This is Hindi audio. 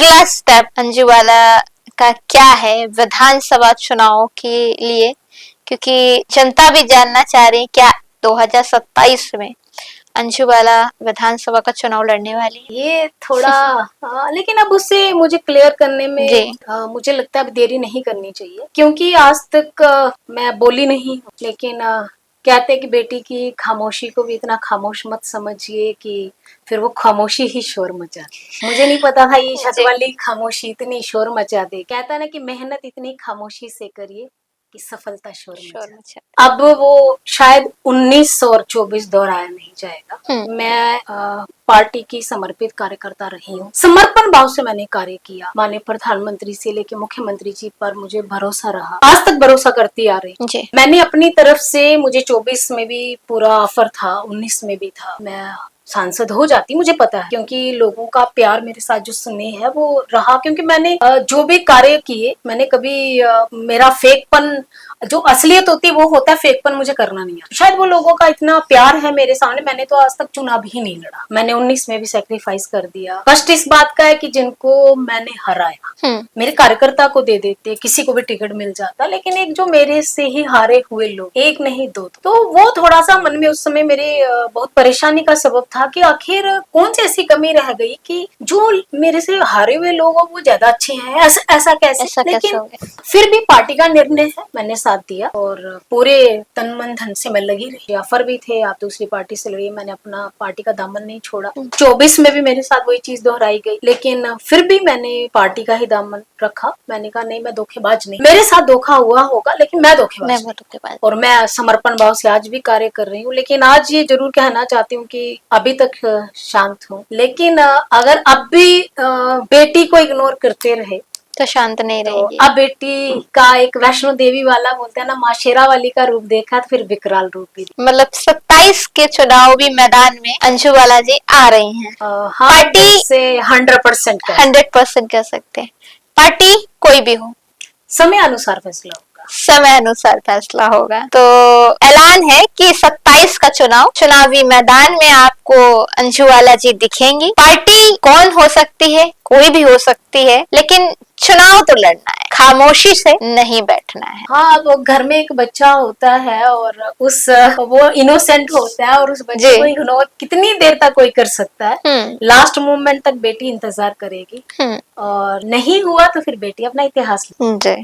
अगला स्टेप अंजुबाला का क्या है विधानसभा चुनाव के लिए, क्योंकि जनता भी जानना चाह रही है क्या 2027 में अंजुबाला विधानसभा का चुनाव लड़ने वाली है। ये थोड़ा लेकिन अब उससे मुझे क्लियर करने में मुझे लगता है अब देरी नहीं करनी चाहिए, क्योंकि आज तक मैं बोली नहीं हूँ। लेकिन कहते हैं कि बेटी की खामोशी को भी इतना खामोश मत समझिए कि फिर वो खामोशी ही शोर मचा दे। मुझे नहीं पता था ये छत वाली खामोशी इतनी शोर मचा दे। कहता है ना कि मेहनत इतनी खामोशी से करिए कि सफलता शोर मचा। अब वो शायद 19 और 24 दोहराया नहीं जाएगा। मैं पार्टी की समर्पित कार्यकर्ता रही हूँ, समर्पण भाव से मैंने कार्य किया। माननीय प्रधानमंत्री से लेके मुख्यमंत्री जी पर मुझे भरोसा रहा, आज तक भरोसा करती आ रही। मैंने अपनी तरफ से, मुझे 24 में भी पूरा ऑफर था, 19 में भी था, मैं सांसद हो जाती, मुझे पता है, क्योंकि लोगों का प्यार मेरे साथ जो स्नेह है वो रहा। क्योंकि मैंने जो भी कार्य किए, मैंने कभी मेरा फेकपन, जो असलियत होती है वो होता है, फेकपन मुझे करना नहीं आता। शायद वो लोगों का इतना प्यार है मेरे सामने, मैंने तो आज तक चुनाव ही नहीं लड़ा। मैंने 19 में भी सैक्रिफाइस कर दिया। कष्ट इस बात का है कि जिनको मैंने हराया, मेरे कार्यकर्ता को दे देते, किसी को भी टिकट मिल जाता, लेकिन एक जो मेरे से ही हारे हुए लोग, एक नहीं दो, तो वो थोड़ा सा मन में उस समय मेरे बहुत परेशानी का सबब था कि आखिर कौन सी ऐसी कमी रह गई कि जो मेरे से हारे हुए लोग वो ज्यादा अच्छे हैं, ऐसा कैसे। लेकिन फिर भी पार्टी का निर्णय है, मैंने साथ दिया और पूरे तन मन धन से मैं लगी रही। ऑफर भी थे, आप दूसरी पार्टी से लड़ी, मैंने अपना पार्टी का दामन नहीं छोड़ा। 24 में भी मेरे साथ वही चीज दोहराई गई, लेकिन फिर भी मैंने पार्टी का ही दामन रखा। मैंने कहा नहीं, मैं धोखेबाज नहीं, मेरे साथ धोखा हुआ होगा लेकिन मैं धोखेबाज नहीं। और मैं समर्पण भाव से आज भी कार्य कर रही हूँ। लेकिन आज ये जरूर कहना चाहती हूँ कि अभी तक शांत हूँ, लेकिन अगर अब भी बेटी को इग्नोर करते रहे तो शांत नहीं रहेगी। अब बेटी का एक वैष्णो देवी वाला बोलते हैं ना, माँ शेरा वाली का रूप देखा तो फिर विकराल रूप भी। मतलब 27 के चुनाव भी मैदान में अंजुबाला जी आ रही हैं। हाँ, पार्टी से 100% कह सकते हैं। पार्टी कोई भी हो, समय अनुसार फैसला होगा, समय अनुसार फैसला होगा। तो ऐलान है कि 27 का चुनावी मैदान में आपको अंजुबाला जी दिखेंगी। पार्टी कौन हो सकती है, कोई भी हो सकती है, लेकिन चुनाव तो लड़ना है, खामोशी से नहीं बैठना है। हाँ, वो घर में एक बच्चा होता है और वो इनोसेंट होता है, और उस बच्चे को इग्नोर कितनी देर तक कोई कर सकता है। लास्ट मोमेंट तक बेटी इंतजार करेगी, और नहीं हुआ तो फिर बेटी अपना इतिहास